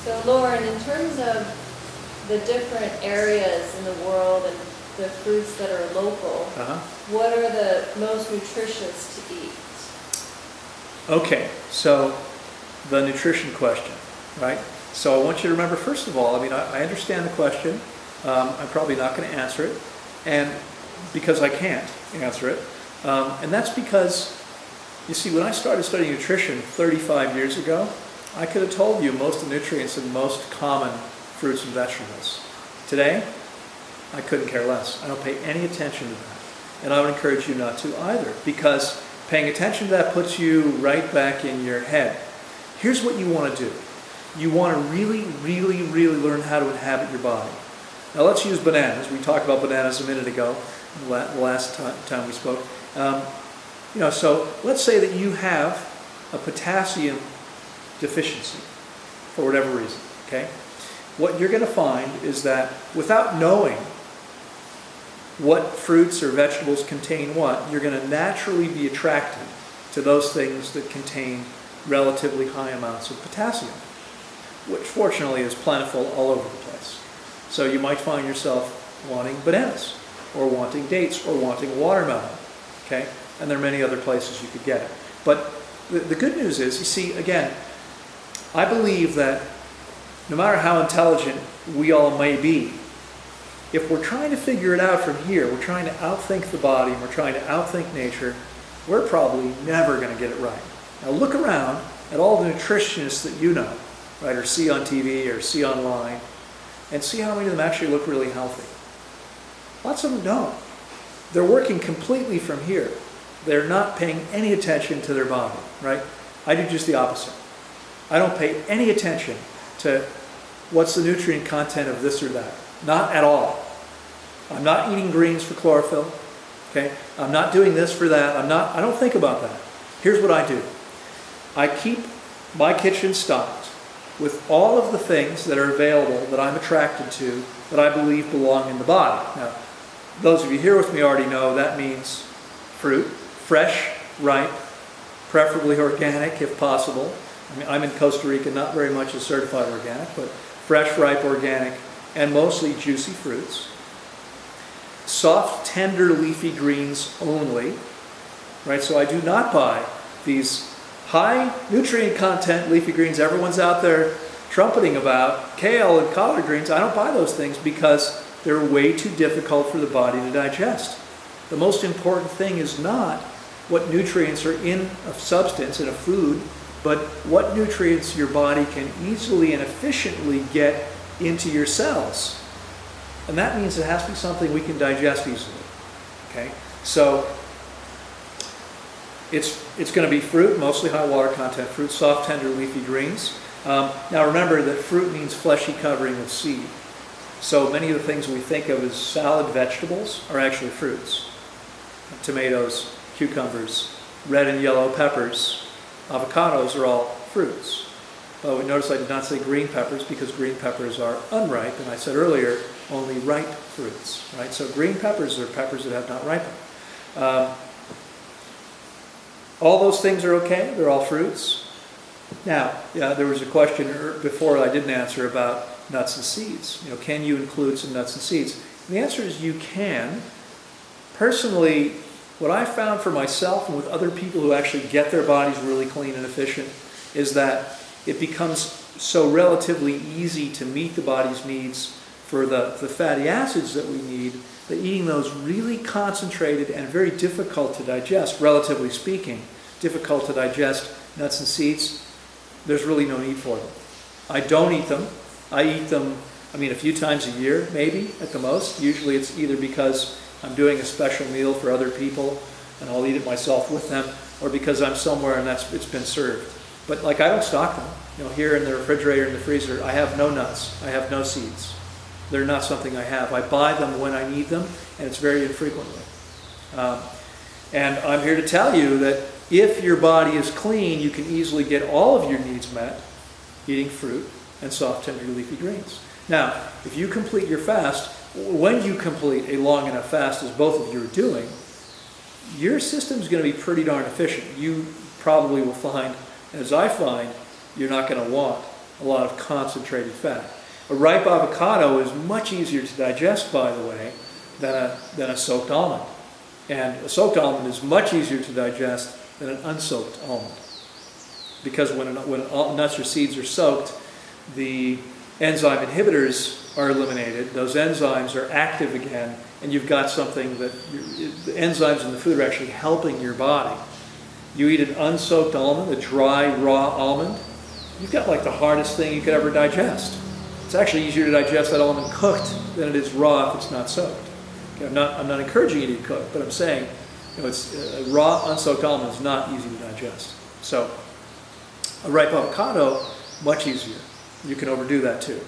So Lauren, in terms of the different areas in the world and the fruits that are local, what are the most nutritious to eat? Okay, so the nutrition question, right? So I want you to remember, first of all, I understand the question. I'm probably not going to answer it, and because I can't answer it. And that's because, you see, when I started studying nutrition 35 years ago, I could have told you most of the nutrients in most common fruits and vegetables. Today, I couldn't care less. I don't pay any attention to that. And I would encourage you not to either, because paying attention to that puts you right back in your head. Here's what you want to do. You want to really, really, really learn how to inhabit your body. Now let's use bananas. We talked about bananas a minute ago, the last time we spoke. So let's say that you have a potassium deficiency for whatever reason, okay? What you're going to find is that without knowing what fruits or vegetables contain what, you're going to naturally be attracted to those things that contain relatively high amounts of potassium, which fortunately is plentiful all over the place. So you might find yourself wanting bananas, or wanting dates, or wanting watermelon, okay? And there are many other places you could get it. But the good news is, you see, again, I believe that no matter how intelligent we all may be, if we're trying to figure it out from here, we're trying to outthink the body, and we're trying to outthink nature, we're probably never going to get it right. Now look around at all the nutritionists that you know, right, or see on TV or see online, and see how many of them actually look really healthy. Lots of them don't. They're working completely from here. They're not paying any attention to their body, right? I do just the opposite. I don't pay any attention to what's the nutrient content of this or that. Not at all. I'm not eating greens for chlorophyll. Okay? I'm not doing this for that. I don't think about that. Here's what I do. I keep my kitchen stocked with all of the things that are available that I'm attracted to that I believe belong in the body. Now, those of you here with me already know that means fruit, fresh, ripe, preferably organic if possible. I'm in Costa Rica, not very much is certified organic, but fresh, ripe, organic, and mostly juicy fruits. Soft, tender, leafy greens only, right? So I do not buy these high nutrient content leafy greens everyone's out there trumpeting about, kale and collard greens. I don't buy those things because they're way too difficult for the body to digest. The most important thing is not what nutrients are in a substance, in a food, but what nutrients your body can easily and efficiently get into your cells. And that means it has to be something we can digest easily. Okay? So it's going to be fruit, mostly high water content fruit, soft, tender, leafy greens. Now remember that fruit means fleshy covering of seed. So many of the things we think of as salad vegetables are actually fruits. Tomatoes, cucumbers, red and yellow peppers, avocados are all fruits. But notice I did not say green peppers because green peppers are unripe, and I said earlier only ripe fruits. Right? So green peppers are peppers that have not ripened. All those things are okay. They're all fruits. Now, there was a question before I didn't answer about nuts and seeds. Can you include some nuts and seeds? And the answer is you can. Personally, what I found for myself and with other people who actually get their bodies really clean and efficient is that it becomes so relatively easy to meet the body's needs for the fatty acids that we need, that eating those really concentrated and very difficult to digest, relatively speaking, difficult to digest nuts and seeds, there's really no need for them. I don't eat them. I eat them, a few times a year, maybe, at the most. Usually it's either because I'm doing a special meal for other people and I'll eat it myself with them, or because I'm somewhere and it's been served. But I don't stock them. Here in the refrigerator, in the freezer, I have no nuts. I have no seeds. They're not something I have. I buy them when I need them, and it's very infrequently. And I'm here to tell you that if your body is clean, you can easily get all of your needs met eating fruit and soft, tender, leafy greens. Now, if you complete your fast, when you complete a long enough fast, as both of you are doing, your system's going to be pretty darn efficient. You probably will find, as I find, you're not going to want a lot of concentrated fat. A ripe avocado is much easier to digest, by the way, than a soaked almond. And a soaked almond is much easier to digest than an unsoaked almond. Because when nuts or seeds are soaked, the enzyme inhibitors are eliminated, those enzymes are active again, and you've got something that the enzymes in the food are actually helping your body. You eat an unsoaked almond, a dry, raw almond, you've got like the hardest thing you could ever digest. It's actually easier to digest that almond cooked than it is raw if it's not soaked. Okay, I'm not encouraging you to eat cooked, but I'm saying, it's a raw, unsoaked almond is not easy to digest. So, a ripe avocado, much easier. You can overdo that too.